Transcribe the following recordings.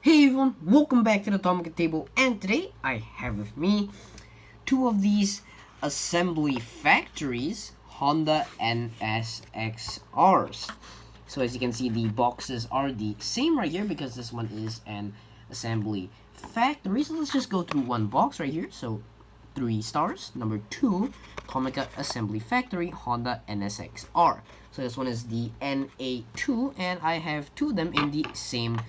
Hey everyone, welcome back to the Atomic Table, and today I have with me two of these assembly factories Honda NSX-Rs. So as you can see, the boxes are the same right here because this one is an assembly factory. So let's just go through one box right here. So 3 stars. Number 2, Tomica Assembly Factory Honda NSX-R. So this one is the NA2, and I have two of them in the same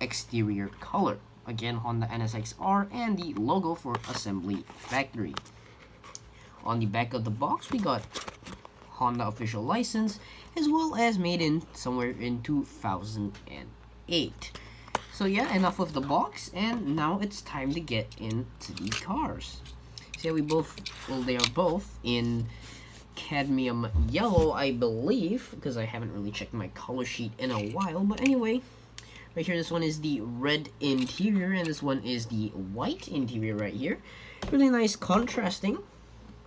exterior color. Again, Honda NSX-R and the logo for Assembly Factory. On the back of the box, we got Honda official license, as well as made in somewhere in 2008. So yeah, enough of the box, and now it's time to get into the cars. So yeah, they are both in cadmium yellow, I believe, because I haven't really checked my color sheet in a while. But anyway, right here, this one is the red interior, and this one is the white interior right here. Really nice contrasting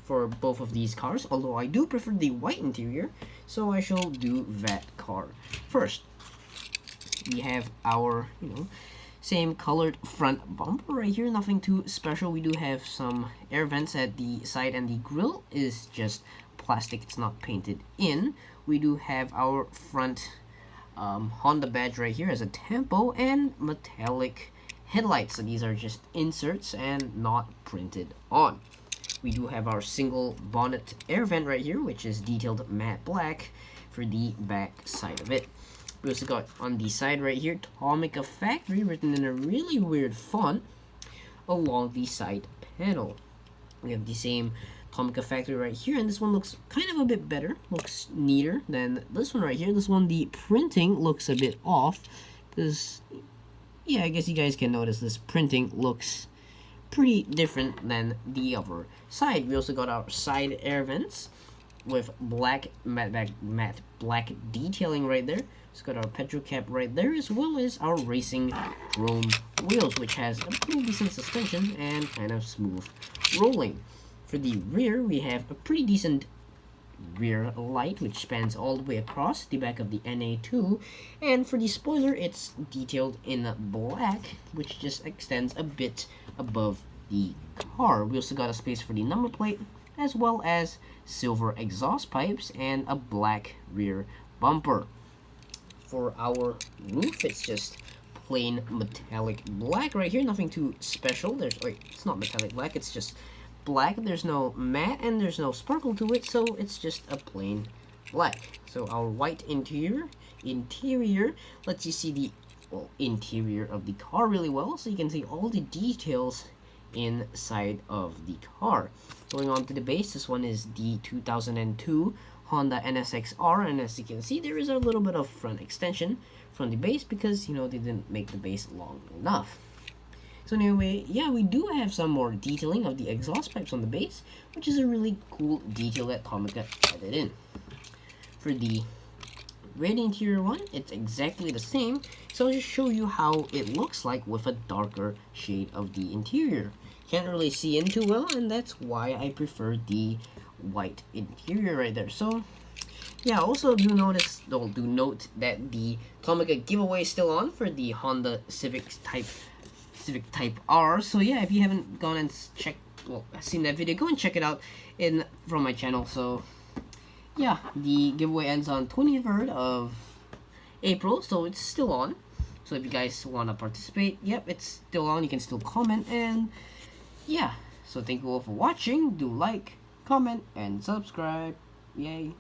for both of these cars, although I do prefer the white interior, so I shall do that car first. We have our, same colored front bumper right here, nothing too special. We do have some air vents at the side, and the grille is just plastic, it's not painted in. We do have our front Honda badge right here as a tempo and metallic headlights. So these are just inserts and not printed on. We do have our single bonnet air vent right here, which is detailed matte black for the back side of it. We also got on the side right here, Tomica Factory, written in a really weird font along the side panel. We have the same Tomica Factory right here, and this one looks kind of a bit better, looks neater than this one right here. This one, the printing looks a bit off, because, yeah, I guess you guys can notice this printing looks pretty different than the other side. We also got our side air vents with black matte black detailing right there. It's got our petrol cap right there, as well as our racing chrome wheels, which has a pretty decent suspension and kind of smooth rolling. For the rear, we have a pretty decent rear light, which spans all the way across the back of the NA2. And for the spoiler, it's detailed in black, which just extends a bit above the car. We also got a space for the number plate, as well as silver exhaust pipes and a black rear bumper. For our roof, it's just plain metallic black right here, nothing too special. It's not metallic black, it's just black. There's no matte and there's no sparkle to it, so it's just a plain black. So our white interior lets you see the interior of the car really well, so you can see all the details inside of the car. Going on to the base, this one is the 2002 Honda NSX-R, and as you can see, there is a little bit of front extension from the base because, they didn't make the base long enough. So anyway, yeah, we do have some more detailing of the exhaust pipes on the base, which is a really cool detail that Tomica added in. For the red interior one, it's exactly the same, so I'll just show you how it looks like with a darker shade of the interior. Can't really see in too well, and that's why I prefer the white interior right there. So yeah, also do note that the Tomica giveaway is still on for the Honda Civic Type R. So yeah, if you haven't gone and seen that video, go and check it out from my channel. So yeah, the giveaway ends on 23rd of April, so it's still on. So if you guys want to participate, yep, it's still on. You can still comment, and yeah. So thank you all for watching. Do like, comment, and subscribe. Yay.